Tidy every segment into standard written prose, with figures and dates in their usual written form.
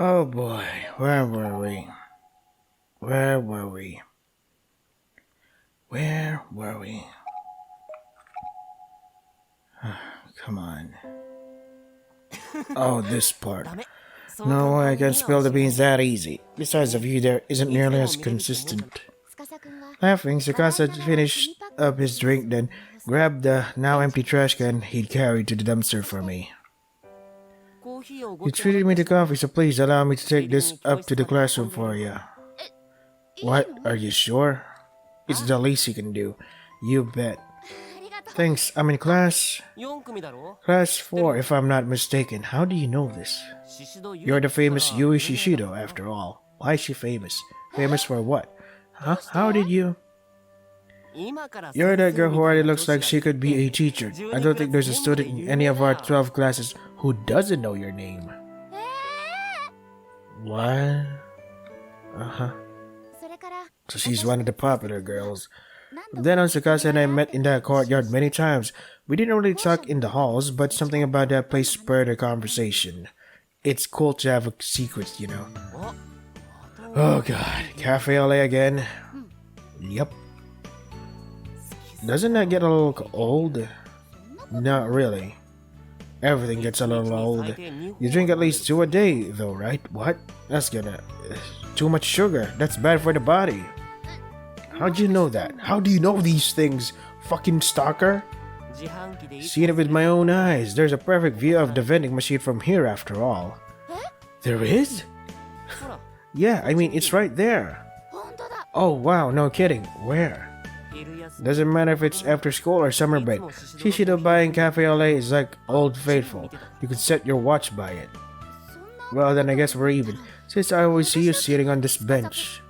Oh boy, where were we? Where were we? Where were we? Come on. Oh, this part. No way I can spill the beans that easy. Besides, the view there isn't nearly as consistent. Laughing, Sakasa finished up his drink, then grabbed the now empty trash can he'd carried to the dumpster for me. You treated me to coffee, so please allow me to take this up to the classroom for you. What? Are you sure? It's the least you can do. You bet. Thanks, I'm in class 4 if I'm not mistaken. How do you know this? You're the famous Yui Shishido after all. Why is she famous? Famous for what? Huh? How did you? You're that girl who already looks like she could be a teacher. I don't think there's a student in any of our 12 classes who doesn't know your name. What? Uh-huh. So she's one of the popular girls. Then Sakasa and I met in that courtyard many times. We didn't really talk in the halls, but something about that place spurred a conversation. It's cool to have secrets, you know. Oh god, Cafe LA again? Yep. Doesn't that get a little old? Not really. Everything gets a little old. You drink at least 2 a day, though, right? What? That's gonna... too much sugar. That's bad for the body. How'd you know that? How do you know these things? Fucking stalker? Seen it with my own eyes. There's a perfect view of the vending machine from here after all. There is? Yeah, I mean, it's right there. Oh wow, no kidding. Where? Doesn't matter if it's after school or summer break. Shishido buying Cafe LA is like Old Faithful. You could set your watch by it. Well, then I guess we're even, since I always see you sitting on this bench.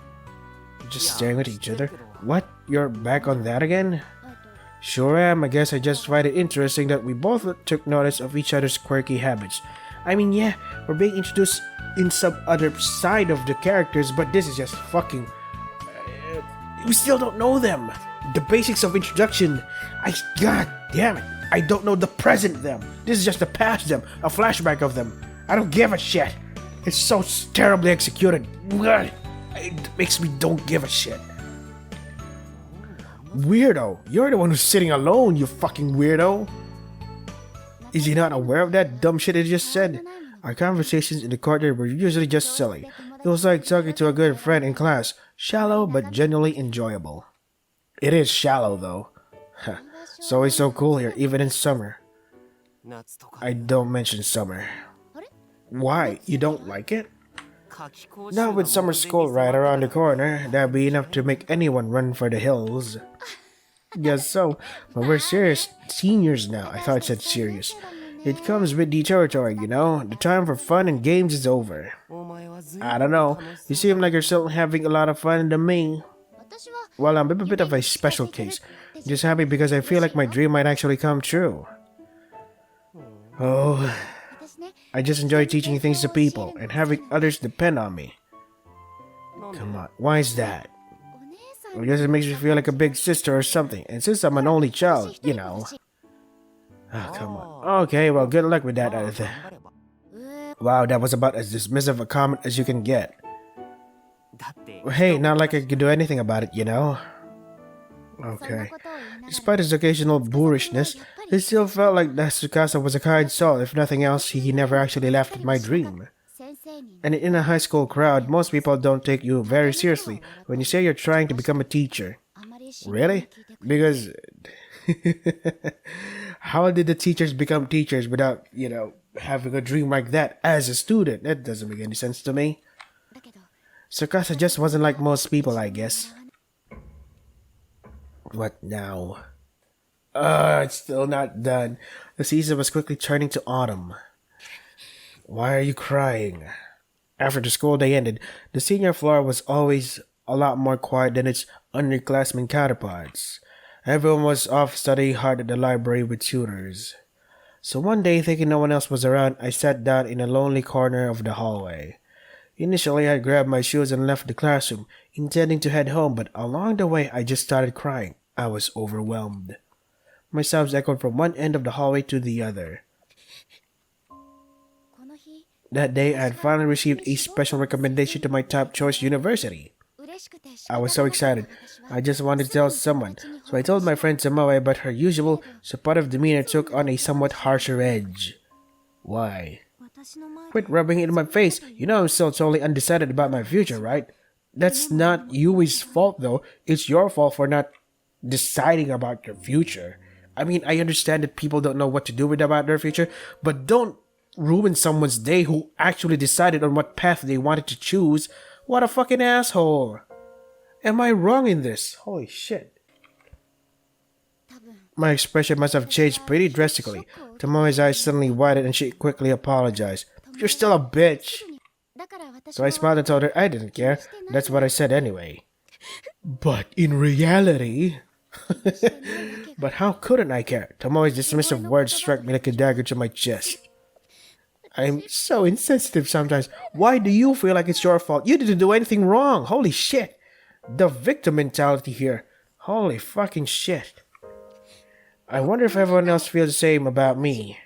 Just staring at each other? What? You're back on that again? Sure am. I guess I just find it interesting that we both took notice of each other's quirky habits. I mean, yeah, we're being introduced in some other side of the characters, but this is just fucking... we still don't know them. The basics of introduction. God damn it. I don't know the present them. This is just the past them. A flashback of them. I don't give a shit. It's so terribly executed. It makes me don't give a shit. Weirdo. You're the one who's sitting alone, you fucking weirdo. Is he not aware of that dumb shit he just said? Our conversations in the courtyard were usually just silly. It was like talking to a good friend in class. Shallow but genuinely enjoyable. It is shallow though. It's always so cool here, even in summer. I don't mention summer. Why? You don't like it? Not with summer school right around the corner. That'd be enough to make anyone run for the hills. Guess so, but we're serious seniors now. I thought it said serious. It comes with the territory, you know. The time for fun and games is over. I don't know. You seem like you're still having a lot of fun to me. Well, I'm a bit of a special case. Just happy because I feel like my dream might actually come true. Oh, I just enjoy teaching things to people and having others depend on me. Come on, why is that? I guess it makes me feel like a big sister or something, and since I'm an only child, you know. Oh, come on. Okay, well, good luck with that. Wow, that was about as dismissive a comment as you can get. Hey, not like I could do anything about it, you know? Okay. Despite his occasional boorishness, it still felt like that Tsukasa was a kind soul. If nothing else, he never actually laughed at my dream. And in a high school crowd, most people don't take you very seriously when you say you're trying to become a teacher. Really? Because... how did the teachers become teachers without, you know, having a dream like that as a student? That doesn't make any sense to me. Tsukasa just wasn't like most people, I guess. What now? It's still not done. The season was quickly turning to autumn. Why are you crying? After the school day ended, the senior floor was always a lot more quiet than its underclassmen counterparts. Everyone was off studying hard at the library with tutors. So one day, thinking no one else was around, I sat down in a lonely corner of the hallway. Initially, I grabbed my shoes and left the classroom, intending to head home, but along the way, I just started crying. I was overwhelmed. My sobs echoed from one end of the hallway to the other. That day, I had finally received a special recommendation to my top choice university. I was so excited. I just wanted to tell someone, so I told my friend Samawe, but her usual supportive demeanor took on a somewhat harsher edge. Why? Quit rubbing it in my face. You know I'm still totally undecided about my future, right? That's not Yui's fault though. It's your fault for not deciding about your future. I mean, I understand that people don't know what to do with about their future, but don't ruin someone's day who actually decided on what path they wanted to choose. What a fucking asshole. Am I wrong in this? Holy shit. My expression must have changed pretty drastically. Tomoe's eyes suddenly widened and she quickly apologized. You're still a bitch. So I smiled and told her I didn't care. That's what I said anyway. But in reality... But how couldn't I care? Tomoe's dismissive words struck me like a dagger to my chest. I'm so insensitive sometimes. Why do you feel like it's your fault? You didn't do anything wrong. Holy shit. The victim mentality here. Holy fucking shit. I wonder if everyone else feels the same about me.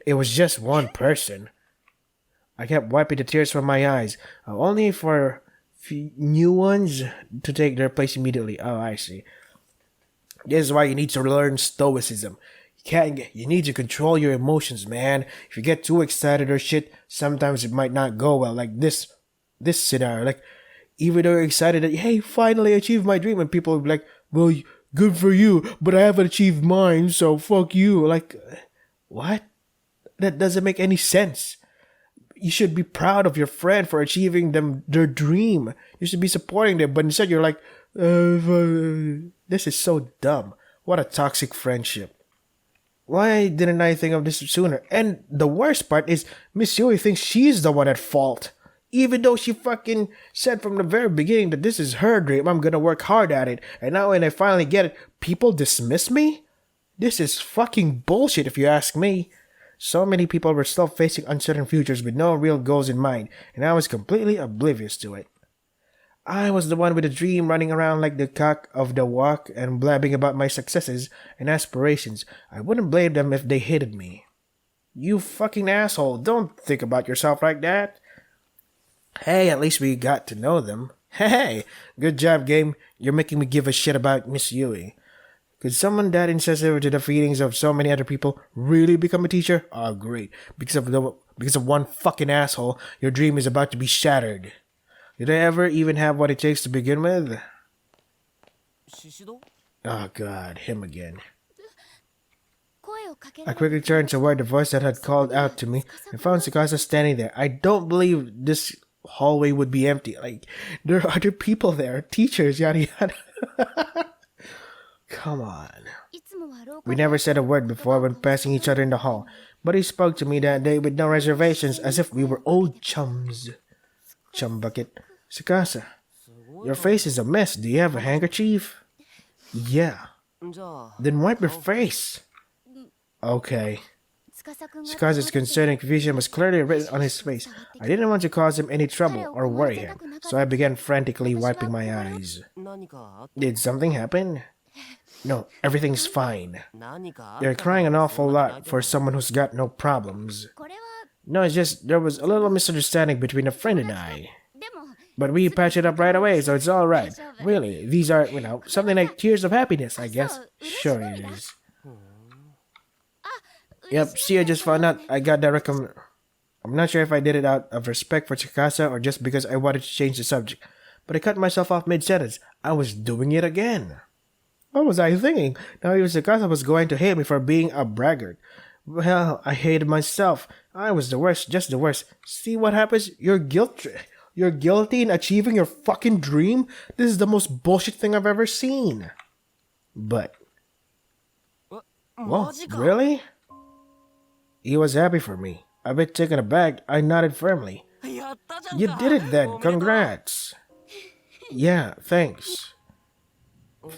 It was just one person. I kept wiping the tears from my eyes, only for new ones to take their place immediately. Oh, I see. This is why you need to learn stoicism. You need to control your emotions, man. If you get too excited or shit, sometimes it might not go well. Like this scenario. Like, even though you're excited that, hey, finally achieved my dream, and people will be like, well, good for you, but I haven't achieved mine, so fuck you. Like, what? That doesn't make any sense. You should be proud of your friend for achieving their dream. You should be supporting them, but instead you're like, this is so dumb. What a toxic friendship. Why didn't I think of this sooner? And the worst part is, Miss Yui thinks she's the one at fault. Even though she fucking said from the very beginning that this is her dream, I'm gonna work hard at it. And now when I finally get it, people dismiss me? This is fucking bullshit if you ask me. So many people were still facing uncertain futures with no real goals in mind, and I was completely oblivious to it. I was the one with a dream running around like the cock of the walk and blabbing about my successes and aspirations. I wouldn't blame them if they hated me. You fucking asshole, don't think about yourself like that. Hey, at least we got to know them. Hey, good job, game. You're making me give a shit about Miss Yui. Could someone that insensitive to the feelings of so many other people really become a teacher? Oh, great. Because of one fucking asshole, your dream is about to be shattered. Did I ever even have what it takes to begin with? Oh god, him again. I quickly turned toward the voice that had called out to me and found Tsukasa standing there. I don't believe this hallway would be empty. Like, there are other people there, teachers, yada yada. Come on. We never said a word before when passing each other in the hall, but he spoke to me that day with no reservations, as if we were old chums. Chum bucket. Tsukasa, your face is a mess. Do you have a handkerchief? Yeah. Then wipe your face. Okay. Tsukasa's concern and confusion was clearly written on his face. I didn't want to cause him any trouble or worry him, so I began frantically wiping my eyes. Did something happen? No, everything's fine. You're crying an awful lot for someone who's got no problems. No, it's just there was a little misunderstanding between a friend and I. But we patched it up right away, so it's alright. Really, these are, something like tears of happiness, I guess. Sure it is. Yep, see, I just found out I got that I'm not sure if I did it out of respect for Tsukasa or just because I wanted to change the subject. But I cut myself off mid-sentence. I was doing it again. What was I thinking? Now even Tsukasa was going to hate me for being a braggart. Well, I hated myself. I was the worst, just the worst. See what happens? You're guilty in achieving your fucking dream? This is the most bullshit thing I've ever seen. But... Whoa, really? He was happy for me. A bit taken aback, I nodded firmly. You did it then, congrats. Yeah, thanks.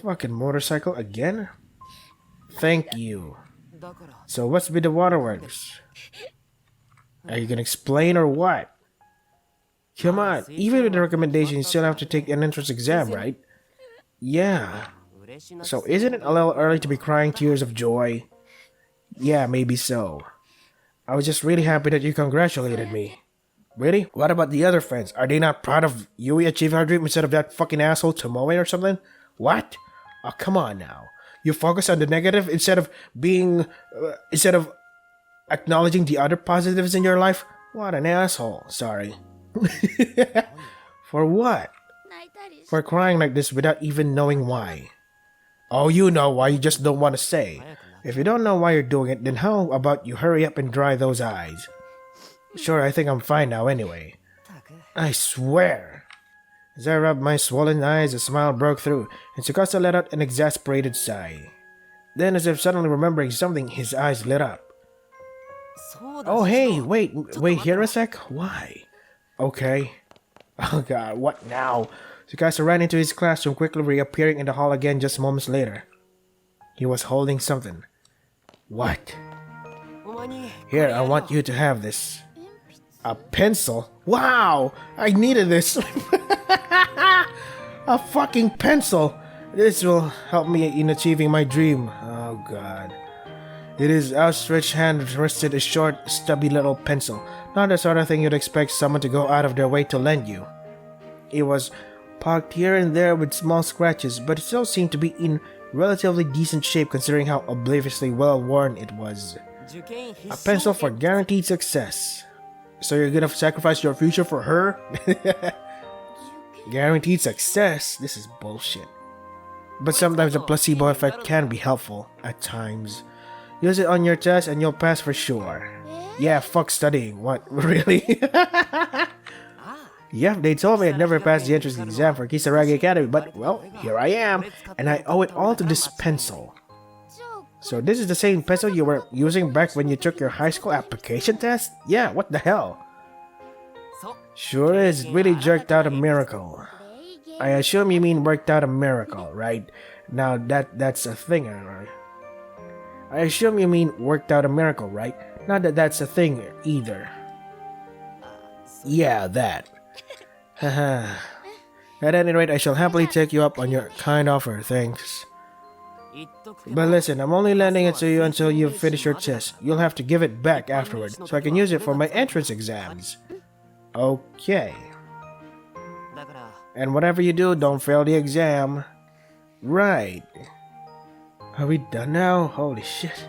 Fucking motorcycle again? Thank you. So what's with the waterworks? Are you gonna explain or what? Come on, even with the recommendation you still have to take an entrance exam, right? Yeah. So isn't it a little early to be crying tears of joy? Yeah, maybe so. I was just really happy that you congratulated me. Really? What about the other friends? Are they not proud of Yui achieving her dream instead of that fucking asshole Tomoe or something? What? Oh, come on now. You focus on the negative instead of acknowledging the other positives in your life? What an asshole. Sorry. For what? For crying like this without even knowing why. Oh, you know why, you just don't want to say. If you don't know why you're doing it, then how about you hurry up and dry those eyes? Sure, I think I'm fine now anyway. I swear. As I rubbed my swollen eyes, a smile broke through, and Tsukasa let out an exasperated sigh. Then, as if suddenly remembering something, his eyes lit up. Oh hey, wait here a sec? Why? Okay. Oh god, what now? Tsukasa ran into his classroom, quickly reappearing in the hall again just moments later. He was holding something. What? Here, I want you to have this. A pencil? Wow! I needed this! A fucking pencil! This will help me in achieving my dream. Oh god. His outstretched hand rested a short, stubby little pencil. Not the sort of thing you'd expect someone to go out of their way to lend you. It was pocked here and there with small scratches, but it still seemed to be in relatively decent shape considering how obliviously well worn it was. A pencil for guaranteed success. So you're gonna sacrifice your future for her? Guaranteed success? This is bullshit. But sometimes the placebo effect can be helpful, at times. Use it on your test and you'll pass for sure. Yeah, fuck studying. What? Really? Yep, they told me I'd never pass the entrance exam for Kisaragi Academy, but, well, here I am, and I owe it all to this pencil. So this is the same pencil you were using back when you took your high school application test? Yeah, what the hell? Sure is, it really jerked out a miracle. I assume you mean worked out a miracle, right? Now that's a thing, right? I assume you mean worked out a miracle, right? Not that that's a thing either. Yeah, that. Haha. At any rate, I shall happily take you up on your kind offer, thanks. But listen, I'm only lending it to you until you've finished your test. You'll have to give it back afterwards, so I can use it for my entrance exams. Okay. And whatever you do, don't fail the exam. Right. Are we done now? Holy shit.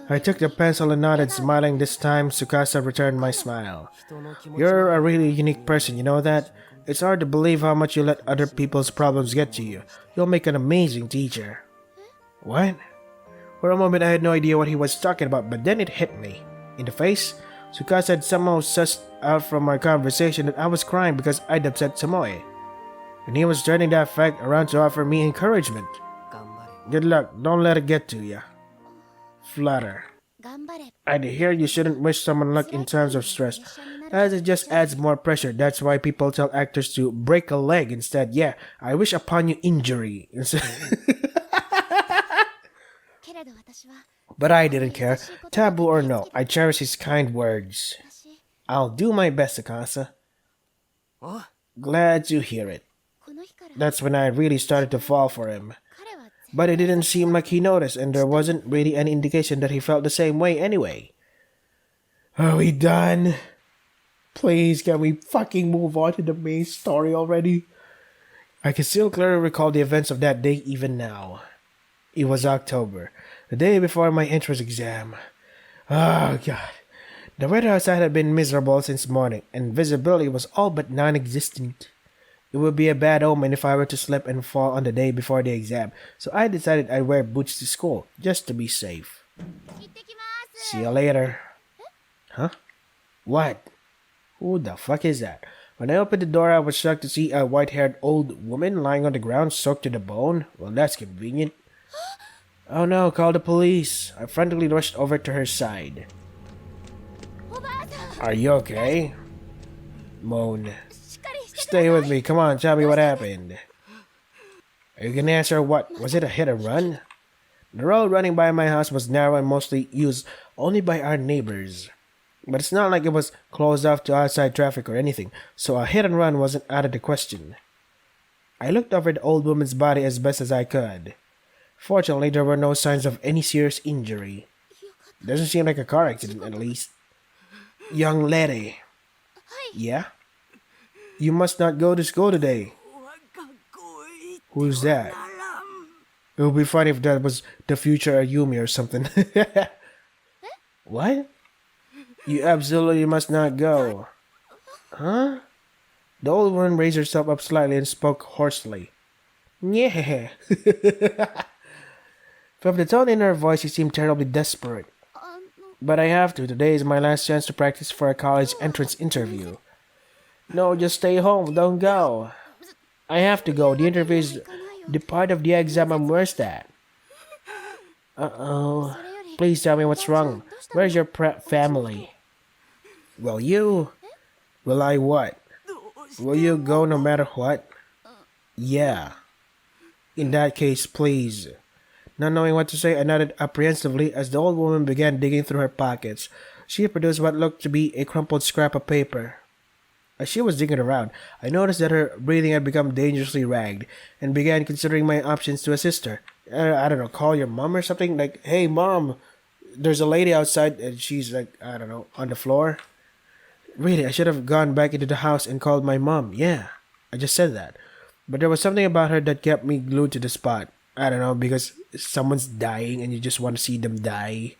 I took the pencil and nodded, smiling. This time, Tsukasa returned my smile. You're a really unique person, you know that? It's hard to believe how much you let other people's problems get to you. You'll make an amazing teacher. What? For a moment I had no idea what he was talking about, but then it hit me. In the face, Tsukasa had somehow sussed out from our conversation that I was crying because I'd upset Tomoe. And he was turning that fact around to offer me encouragement. Good luck, don't let it get to ya. Flutter. I'd hear you shouldn't wish someone luck in times of stress, as it just adds more pressure. That's why people tell actors to break a leg instead. Yeah, I wish upon you injury. But I didn't care. Taboo or no, I cherish his kind words. I'll do my best, Tsukasa. Glad to hear it. That's when I really started to fall for him. But it didn't seem like he noticed, and there wasn't really any indication that he felt the same way anyway. Are we done? Please, can we fucking move on to the main story already? I can still clearly recall the events of that day even now. It was October, the day before my entrance exam. Oh god. The weather outside had been miserable since morning, and visibility was all but non-existent. It would be a bad omen if I were to slip and fall on the day before the exam, so I decided I'd wear boots to school, just to be safe. See you later. Huh? What? Who the fuck is that? When I opened the door, I was shocked to see a white-haired old woman lying on the ground, soaked to the bone. Well, that's convenient. Oh no, call the police. I frantically rushed over to her side. Are you okay? Moan. Stay with me, come on, tell me what happened. Are you gonna answer what? Was it a hit and run? The road running by my house was narrow and mostly used only by our neighbors. But it's not like it was closed off to outside traffic or anything, so a hit and run wasn't out of the question. I looked over the old woman's body as best as I could. Fortunately, there were no signs of any serious injury. Doesn't seem like a car accident, at least. Young lady. Yeah? You must not go to school today. Who's that? It would be funny if that was the future Ayumi or something. What? You absolutely must not go. Huh? The old woman raised herself up slightly and spoke hoarsely. Yeah. From the tone in her voice, she seemed terribly desperate. But I have to. Today is my last chance to practice for a college entrance interview. No, just stay home. Don't go. I have to go. The interview is the part of the exam I'm worst at. Uh-oh. Please tell me what's wrong. Where's your family? Will you? Will I what? Will you go no matter what? Yeah. In that case, please. Not knowing what to say, I nodded apprehensively as the old woman began digging through her pockets. She produced what looked to be a crumpled scrap of paper. As she was digging around, I noticed that her breathing had become dangerously ragged, and began considering my options to assist her. I don't know, call your mom or something? Like, hey mom, there's a lady outside and she's like, I don't know, on the floor. Really, I should have gone back into the house and called my mom. Yeah, I just said that. But there was something about her that kept me glued to the spot. I don't know, because someone's dying and you just want to see them die.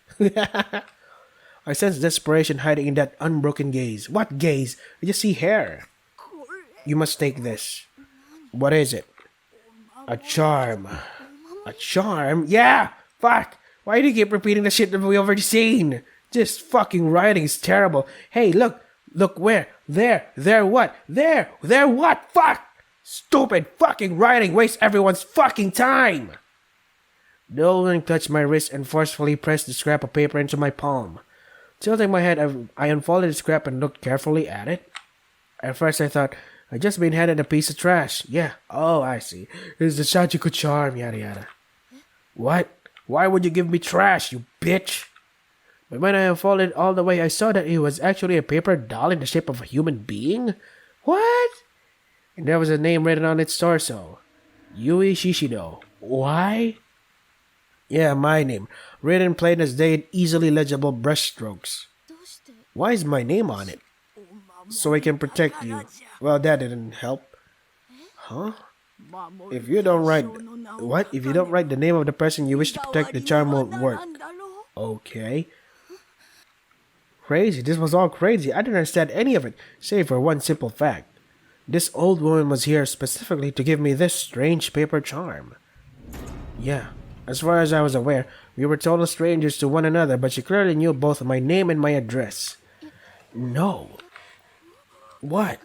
I sensed desperation hiding in that unbroken gaze. What gaze? I just see hair. You must take this. What is it? A charm. A charm? Yeah! Fuck! Why do you keep repeating the shit that we already seen? This fucking writing is terrible. Hey, look! Look where? There! There what? There! There what? Fuck! Stupid fucking writing wastes everyone's fucking time! The old woman touched my wrist and forcefully pressed the scrap of paper into my palm. Tilting my head, I unfolded the scrap and looked carefully at it. At first I thought, I'd just been handed a piece of trash. Yeah, oh, I see. It's the Shachiko charm, yada yada. What? Why would you give me trash, you bitch? But when I unfolded all the way, I saw that it was actually a paper doll in the shape of a human being. What? And there was a name written on its torso. Yui Shishido. Why? Yeah, my name. Written plain as day in easily legible brushstrokes. Why is my name on it? So I can protect you. Well, that didn't help. Huh? If you don't write... What? If you don't write the name of the person you wish to protect, the charm won't work. Okay. Crazy. This was all crazy. I didn't understand any of it, save for one simple fact. This old woman was here specifically to give me this strange paper charm. Yeah. As far as I was aware, we were total strangers to one another, but she clearly knew both my name and my address. No. What?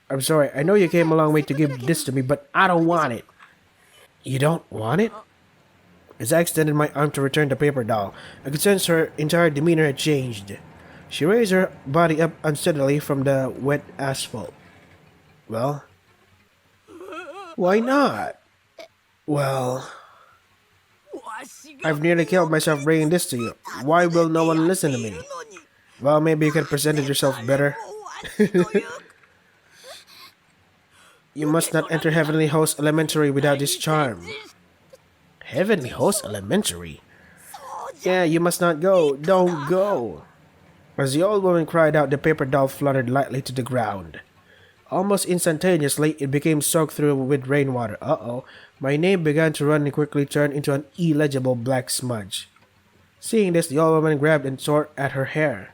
I'm sorry, I know you came a long way to give this to me, but I don't want it. You don't want it? As I extended my arm to return the paper doll, I could sense her entire demeanor had changed. She raised her body up unsteadily from the wet asphalt. Well? Why not? Well... I've nearly killed myself bringing this to you. Why will no one listen to me? Well, maybe you could present yourself better. You must not enter Heavenly Host Elementary without this charm. Heavenly Host Elementary? Yeah, you must not go. Don't go. As the old woman cried out, the paper doll fluttered lightly to the ground. Almost instantaneously, it became soaked through with rainwater. Uh-oh. My name began to run and quickly turned into an illegible black smudge. Seeing this, the old woman grabbed and tore at her hair.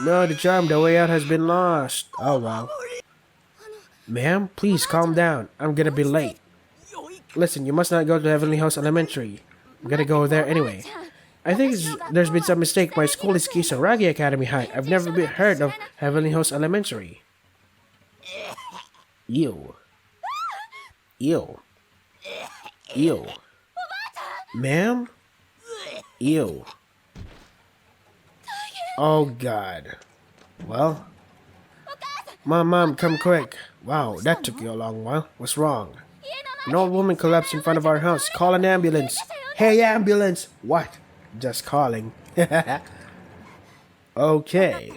No, the charm, the way out has been lost. Oh, well. Ma'am, please calm down. I'm gonna be late. Listen, you must not go to Heavenly House Elementary. I'm gonna go there anyway. I think there's been some mistake. My school is Kisaragi Academy High. I've never heard of Heavenly House Elementary. Ew. Ew. Ew. Ma'am? Ew. Oh, God. Well? Mom, come quick. Wow, that took you a long while. What's wrong? An old woman collapsed in front of our house. Call an ambulance. Hey, ambulance! What? Just calling. Okay.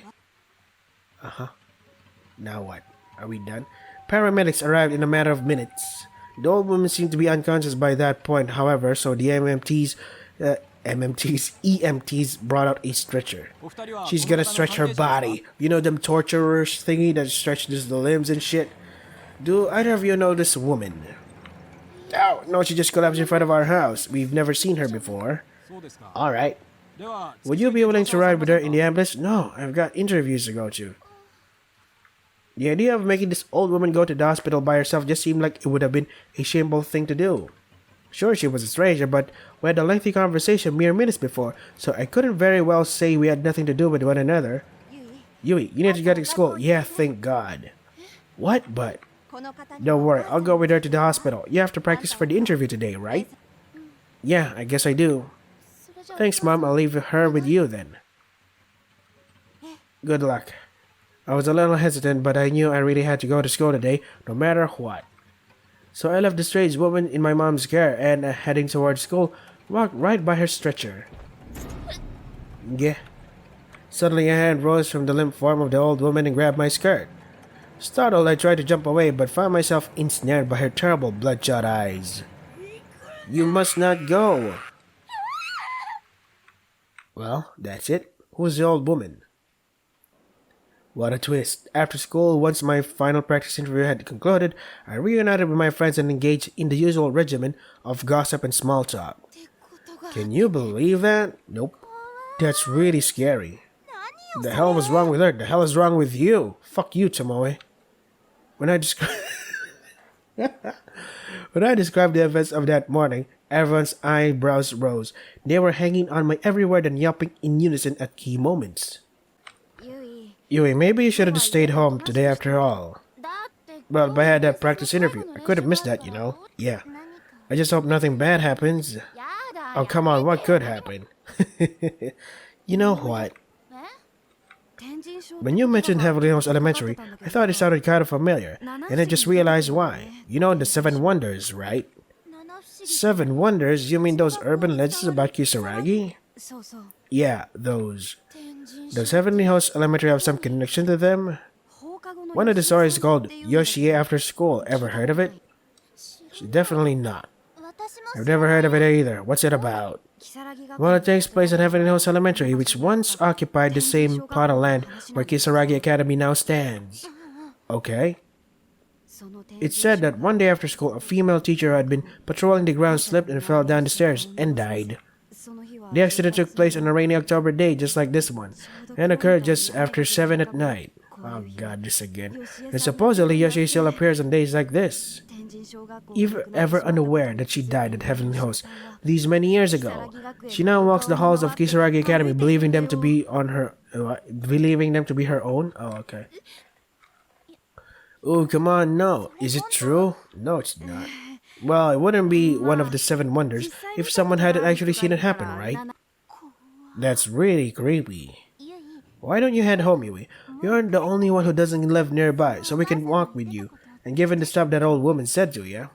Uh-huh. Now what? Are we done? Paramedics arrived in a matter of minutes. The old woman seemed to be unconscious by that point, however, so the EMTs brought out a stretcher. She's gonna stretch her body. You know them torturers thingy that stretches the limbs and shit? Do either of you know this woman? Oh, no, she just collapsed in front of our house. We've never seen her before. Alright. Would you be willing to ride with her in the ambulance? No, I've got interviews to go to. The idea of making this old woman go to the hospital by herself just seemed like it would have been a shameful thing to do. Sure, she was a stranger, but we had a lengthy conversation mere minutes before, so I couldn't very well say we had nothing to do with one another. Yui, you need to get to school. Yeah, thank God. What? But... Don't worry, I'll go with her to the hospital. You have to practice for the interview today, right? Yeah, I guess I do. Thanks, Mom. I'll leave her with you then. Good luck. I was a little hesitant, but I knew I really had to go to school today, no matter what. So I left the strange woman in my mom's care and, heading towards school, walked right by her stretcher. Yeah. Suddenly a hand rose from the limp form of the old woman and grabbed my skirt. Startled, I tried to jump away, but found myself ensnared by her terrible bloodshot eyes. You must not go. Well, that's it. Who's the old woman? What a twist. After school, once my final practice interview had concluded, I reunited with my friends and engaged in the usual regimen of gossip and small talk. Can you believe that? Nope. That's really scary. The hell was wrong with her? The hell is wrong with you? Fuck you, Tomoe. When I described the events of that morning, everyone's eyebrows rose. They were hanging on my every word and yelping in unison at key moments. Yui, maybe you should have just stayed home today after all. Well, but I had that practice interview. I could have missed that, you know. Yeah. I just hope nothing bad happens. Oh, come on, what could happen? You know what? When you mentioned Heavenly Hills Elementary, I thought it sounded kind of familiar, and I just realized why. You know the 7 Wonders, right? 7 Wonders? You mean those urban legends about Kisaragi? Yeah, those. Does Heavenly House Elementary have some connection to them? One of the stories is called Yoshie After School. Ever heard of it? Definitely not. I've never heard of it either. What's it about? Well, it takes place at Heavenly House Elementary, which once occupied the same plot of land where Kisaragi Academy now stands. Okay. It's said that one day after school, a female teacher who had been patrolling the grounds slipped and fell down the stairs and died. The accident took place on a rainy October day, just like this one, and occurred just after 7 at night. Oh god, this again. And supposedly Yoshi still appears on days like this. Ever unaware that she died at Heavenly Host these many years ago, she now walks the halls of Kisaragi Academy, believing them to be her own. Oh, okay. Oh, come on, no. Is it true? No, it's not. Well, it wouldn't be one of the 7 wonders if someone hadn't actually seen it happen, right? That's really creepy. Why don't you head home, Yui? You're the only one who doesn't live nearby, so we can walk with you. And given the stuff that old woman said to you.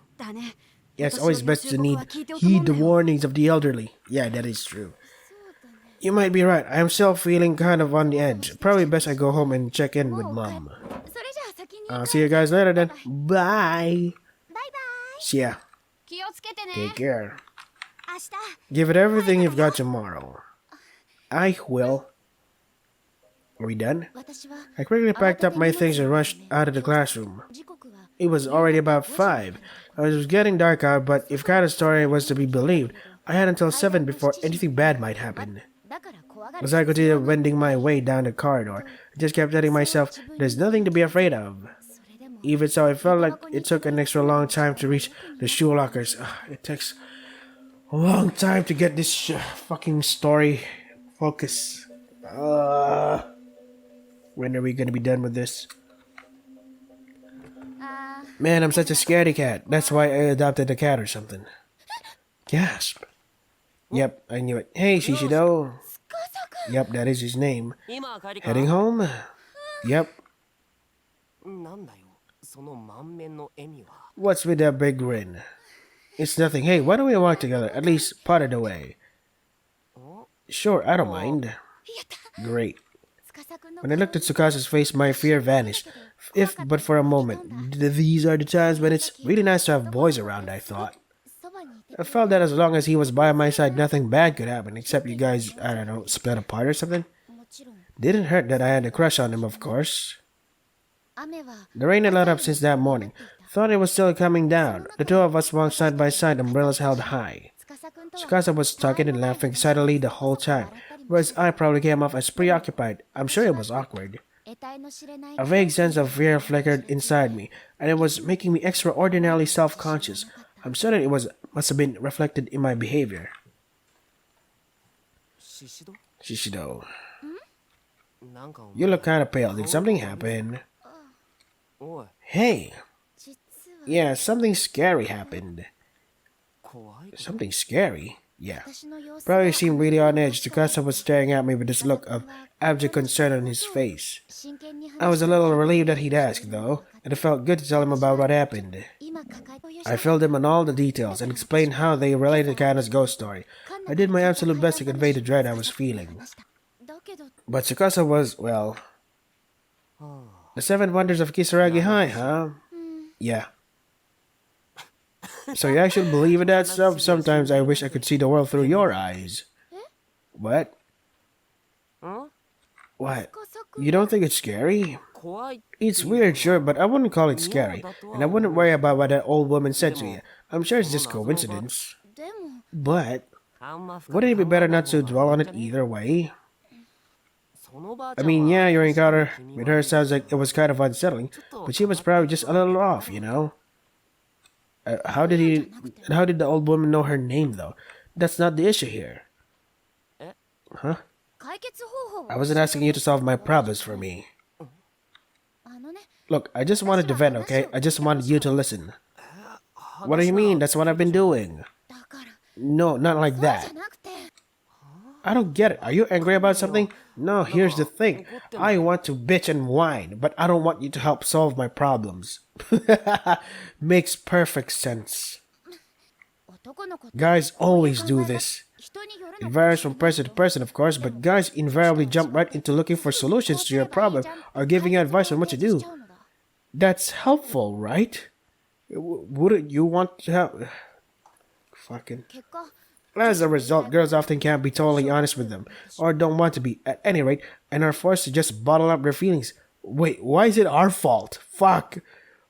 Yeah, it's always best to heed the warnings of the elderly. Yeah, that is true. You might be right. I'm still feeling kind of on the edge. Probably best I go home and check in with Mom. I'll see you guys later then. Bye. See ya. Take care. Give it everything you've got tomorrow. I will. Are we done? I quickly packed up my things and rushed out of the classroom. It was already about 5. It was getting dark out, but if Kata's story was to be believed, I had until 7 before anything bad might happen. As I continued wending my way down the corridor, I just kept telling myself, there's nothing to be afraid of. Even so, I felt like it took an extra long time to reach the shoe lockers. It takes a long time to get this fucking story focus. When are we gonna be done with this? Man, I'm such a scaredy cat. That's why I adopted a cat or something. Gasp. Yep, I knew it. Hey, Shishido. Yep, that is his name. Heading home? Yep. What's with that big grin? It's nothing. Hey, why don't we walk together? At least part of the way. Sure, I don't mind. Great. When I looked at Tsukasa's face, my fear vanished. If but for a moment. These are the times when it's really nice to have boys around, I thought. I felt that as long as he was by my side, nothing bad could happen, except you guys, I don't know, split apart or something. Didn't hurt that I had a crush on him, of course. The rain had let up since that morning. Thought it was still coming down. The two of us walked side by side, umbrellas held high. Tsukasa was talking and laughing excitedly the whole time, whereas I probably came off as preoccupied. I'm sure it was awkward. A vague sense of fear flickered inside me, and it was making me extraordinarily self-conscious. I'm certain it must have been reflected in my behavior. Shishido. You look kind of pale. Did something happen? Hey. Yeah, something scary happened. Something scary? Yeah. Probably seemed really on edge. Tsukasa was staring at me with this look of abject concern on his face. I was a little relieved that he'd asked, though, and it felt good to tell him about what happened. I filled him on all the details and explained how they related to Kana's ghost story. I did my absolute best to convey the dread I was feeling. But Tsukasa was, well... The Seven Wonders of Kisaragi High, huh? Yeah. So you actually believe in that stuff? Sometimes I wish I could see the world through your eyes. What? What? You don't think it's scary? It's weird, sure, but I wouldn't call it scary. And I wouldn't worry about what that old woman said to you. I'm sure it's just coincidence. But, wouldn't it be better not to dwell on it either way? I mean, yeah, your encounter with her sounds like it was kind of unsettling, but she was probably just a little off, you know? How did the old woman know her name, though? That's not the issue here. Huh? I wasn't asking you to solve my problems for me. Look, I just wanted to vent, okay? I just wanted you to listen. What do you mean? That's what I've been doing. No, not like that. I don't get it. Are you angry about something? No, here's the thing. I want to bitch and whine, but I don't want you to help solve my problems. Makes perfect sense. Guys always do this. It varies from person to person, of course, but guys invariably jump right into looking for solutions to your problem or giving you advice on what to do. That's helpful, right? Wouldn't you want to have... Fucking... As a result, girls often can't be totally honest with them, or don't want to be, at any rate, and are forced to just bottle up their feelings. Wait, why is it our fault? Fuck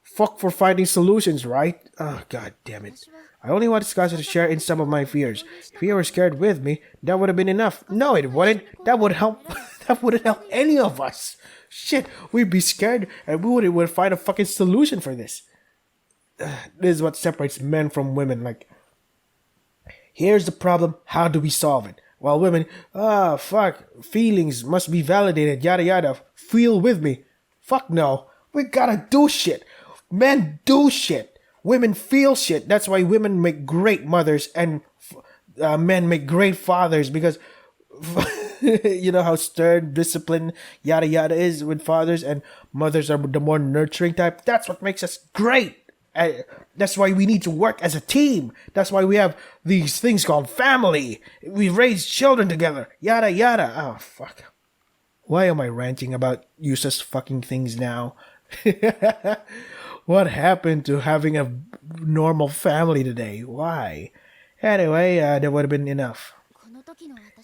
for finding solutions, right? Oh, god damn it. I only want Tsukasa to share in some of my fears. If you were scared with me, that would have been enough. No, it wouldn't. That would help. That wouldn't help any of us. Shit, we'd be scared, and we wouldn't find a fucking solution for this. This is what separates men from women, like... Here's the problem, how do we solve it? While women, fuck, feelings must be validated, yada yada, feel with me. Fuck no, we gotta do shit. Men do shit. Women feel shit. That's why women make great mothers and men make great fathers, because you know how stern, disciplined, yada yada is with fathers, and mothers are the more nurturing type. That's what makes us great. That's why we need to work as a team. That's why we have these things called family. We raise children together. Yada yada. Oh, fuck. Why am I ranting about useless fucking things now? What happened to having a normal family today? Why? Anyway, that would have been enough.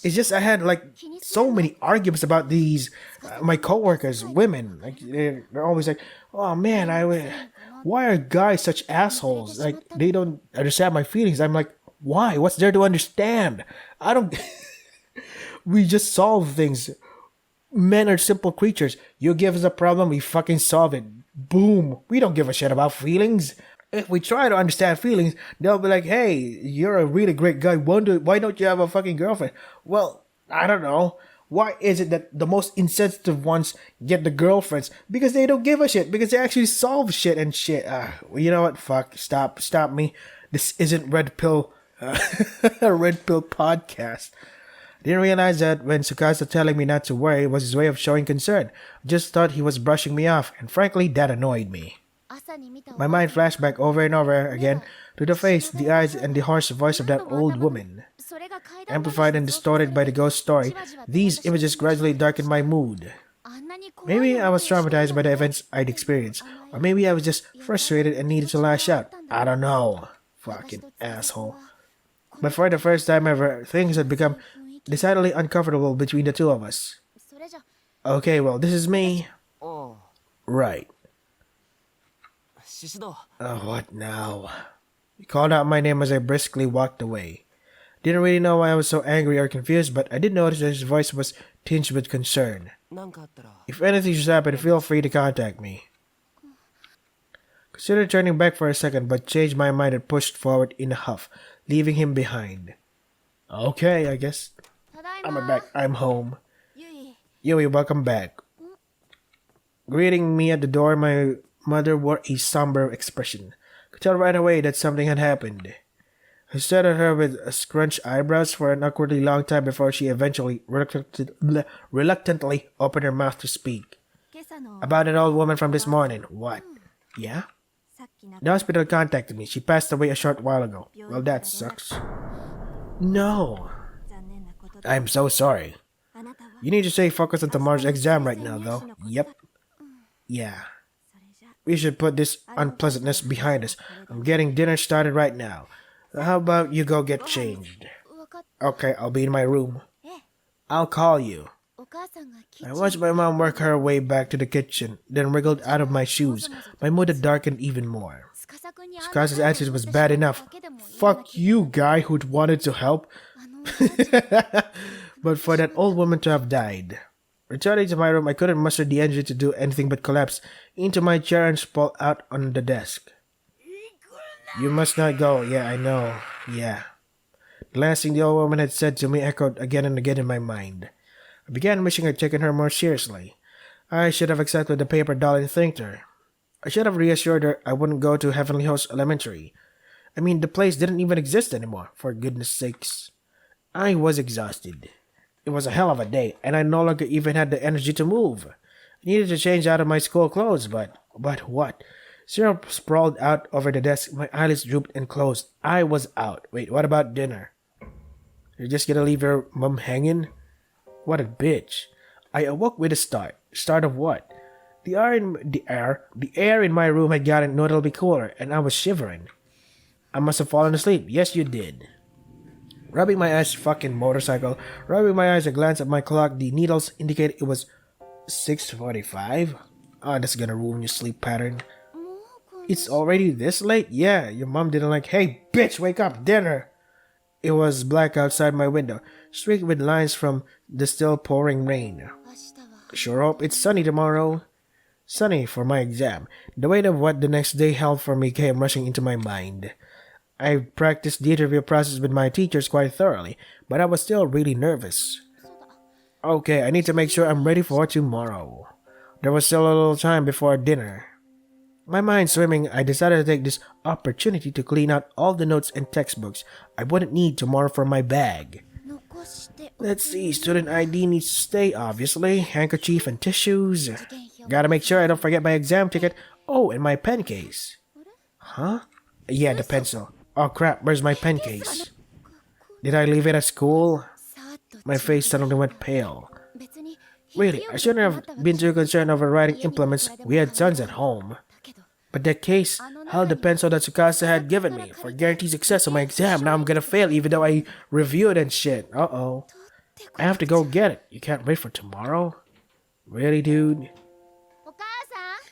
It's just I had like so many arguments about these my coworkers, women. Like they're always like, "Oh man, why are guys such assholes? Like they don't understand my feelings." I'm like, "Why? What's there to understand? I don't." We just solve things. Men are simple creatures. You give us a problem, we fucking solve it. Boom. We don't give a shit about feelings. If we try to understand feelings, they'll be like, "Hey, you're a really great guy. Why don't you have a fucking girlfriend?" Well, I don't know. Why is it that the most insensitive ones get the girlfriends? Because they don't give a shit. Because they actually solve shit and shit. You know what? Fuck. Stop me. This isn't Red Pill, a Red Pill podcast. I didn't realize that when Tsukasa telling me not to worry was his way of showing concern. I just thought he was brushing me off. And frankly, that annoyed me. My mind flashed back over and over again to the face, the eyes, and the harsh voice of that old woman. Amplified and distorted by the ghost story, these images gradually darkened my mood. Maybe I was traumatized by the events I'd experienced, or maybe I was just frustrated and needed to lash out. I don't know. Fucking asshole. But for the first time ever, things had become decidedly uncomfortable between the two of us. Okay, well, this is me. Right. What now? He called out my name as I briskly walked away. Didn't really know why I was so angry or confused, but I did notice that his voice was tinged with concern. If anything should happen, feel free to contact me. Considered turning back for a second, but changed my mind and pushed forward in a huff, leaving him behind. Okay, I guess. I'm back. I'm home. Yui, welcome back. Greeting me at the door, my mother wore a somber expression. Could tell right away that something had happened. I stared at her with scrunched eyebrows for an awkwardly long time before she eventually reluctantly opened her mouth to speak. About an old woman from this morning. What? Yeah? The hospital contacted me. She passed away a short while ago. Well, that sucks. No. I'm so sorry. You need to stay focused on tomorrow's exam right now, though. Yep. Yeah. We should put this unpleasantness behind us. I'm getting dinner started right now. How about you go get changed? Okay, I'll be in my room. I'll call you. I watched my mom work her way back to the kitchen, then wriggled out of my shoes. My mood had darkened even more. Tsukasa's attitude was bad enough. Fuck you, guy who'd wanted to help. But for that old woman to have died. Returning to my room, I couldn't muster the energy to do anything but collapse into my chair and sprawl out on the desk. You must not go. Yeah, I know. Yeah. The last thing the old woman had said to me echoed again and again in my mind. I began wishing I'd taken her more seriously. I should have accepted the paper doll and thanked her. I should have reassured her I wouldn't go to Heavenly Host Elementary. I mean, the place didn't even exist anymore, for goodness sakes. I was exhausted. It was a hell of a day, and I no longer even had the energy to move. I needed to change out of my school clothes, but what? Syrup sprawled out over the desk, my eyelids drooped and closed. I was out. Wait, what about dinner? You're just gonna leave your mum hanging? What a bitch. I awoke with a start. Start of what? The air in my room had gotten notably cooler, and I was shivering. I must have fallen asleep. Yes, you did. Rubbing my eyes, fucking motorcycle. Rubbing my eyes, a glance at my clock. The needles indicated it was 6:45. Oh, that's gonna ruin your sleep pattern. It's already this late? Yeah, your mom didn't like, hey, bitch, wake up, dinner. It was black outside my window, streaked with lines from the still pouring rain. Sure hope it's sunny tomorrow. Sunny for my exam. The weight of what the next day held for me came rushing into my mind. I practiced the interview process with my teachers quite thoroughly, but I was still really nervous. Okay, I need to make sure I'm ready for tomorrow. There was still a little time before dinner. My mind swimming, I decided to take this opportunity to clean out all the notes and textbooks I wouldn't need tomorrow for my bag. Let's see, student ID needs to stay, obviously. Handkerchief and tissues. Gotta make sure I don't forget my exam ticket. Oh, and my pen case. Huh? Yeah, the pencil. Oh crap, where's my pen case? Did I leave it at school? My face suddenly went pale. Really, I shouldn't have been too concerned over writing implements. We had tons at home. But that case held the pencil that Tsukasa had given me for guaranteed success on my exam. Now I'm gonna fail even though I reviewed and shit. Uh-oh. I have to go get it. You can't wait for tomorrow? Really, dude?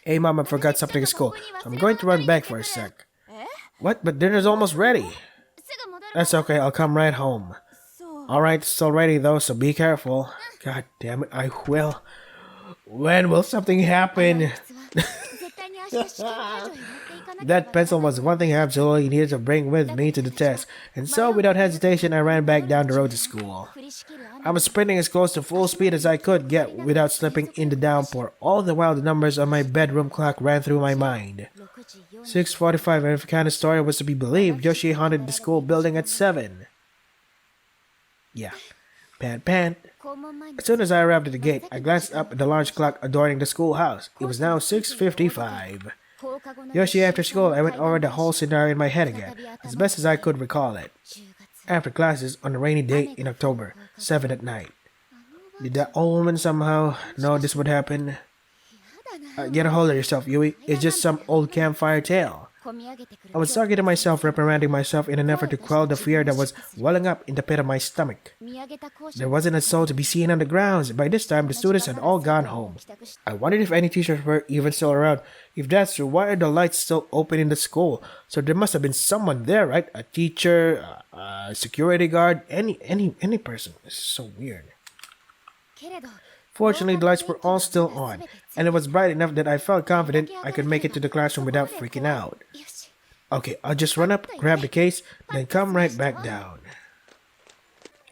Hey, Mom, I forgot something at school, so I'm going to run back for a sec. What? But dinner's almost ready. That's okay, I'll come right home. Alright, it's still ready though, so be careful. God damn it, I will. When will something happen? That pencil was one thing I absolutely needed to bring with me to the test, and so without hesitation I ran back down the road to school. I was sprinting as close to full speed as I could get without slipping in the downpour. All the while the numbers on my bedroom clock ran through my mind. 6:45, and if the kind of story was to be believed, Yoshi haunted the school building at 7. Yeah. Pant. As soon as I arrived at the gate, I glanced up at the large clock adorning the schoolhouse. It was now 6:55. Yoshi, after school, I went over the whole scenario in my head again, as best as I could recall it. After classes, on a rainy day in October, 7 at night. Did that old woman somehow know this would happen? Get a hold of yourself, Yui. It's just some old campfire tale. I was talking to myself, reprimanding myself in an effort to quell the fear that was welling up in the pit of my stomach. There wasn't a soul to be seen on the grounds. By this time, the students had all gone home. I wondered if any teachers were even still around. If that's true, why are the lights still open in the school? So there must have been someone there, right? A teacher, a security guard, any person. This is so weird. Fortunately, the lights were all still on, and it was bright enough that I felt confident I could make it to the classroom without freaking out. Okay, I'll just run up, grab the case, then come right back down.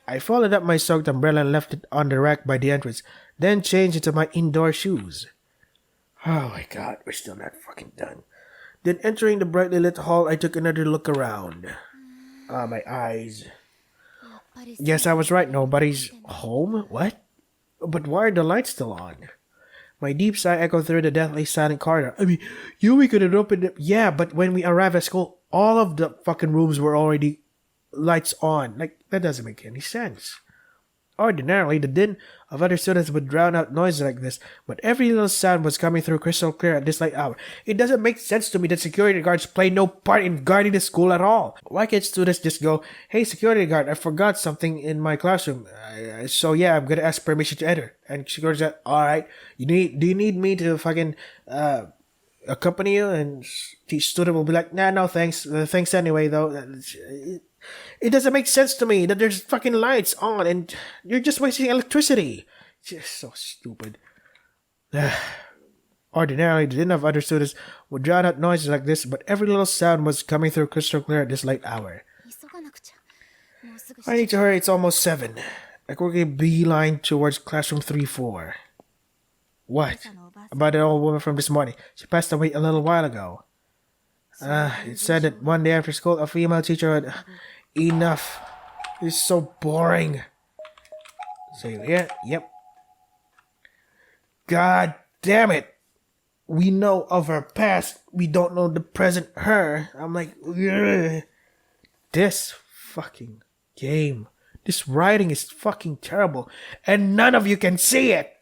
I folded up my soaked umbrella and left it on the rack by the entrance, then changed into my indoor shoes. Oh my god, we're still not fucking done. Then entering the brightly lit hall, I took another look around. My eyes. Yes, I was right, nobody's home? What? But why are the lights still on? My deep sigh echoed through the deathly silent corridor. I mean, we could have opened it. Yeah, but when we arrived at school, all of the fucking rooms were already lights on. Like, that doesn't make any sense. Ordinarily, the din of other students would drown out noises like this, but every little sound was coming through crystal clear at this late hour. It doesn't make sense to me that security guards play no part in guarding the school at all. Why can't students just go, "Hey, security guard, I forgot something in my classroom. So yeah, I'm gonna ask permission to enter." And security said, "Alright, do you need me to fucking accompany you?" And the student will be like, "Nah, no thanks. Thanks anyway, though." It doesn't make sense to me that there's fucking lights on and you're just wasting electricity. It's just so stupid. Ordinarily, the din of other students would drown out noises like this, but every little sound was coming through crystal clear at this late hour. I need to hurry, it's almost 7. I quickly beeline towards classroom 3-4. What? About the old woman from this morning. She passed away a little while ago. It said that one day after school, a female teacher had... Enough. It's so boring. So yeah, yep. God damn it. We know of her past. We don't know the present her. I'm like, ugh. This fucking game. This writing is fucking terrible. And none of you can see it.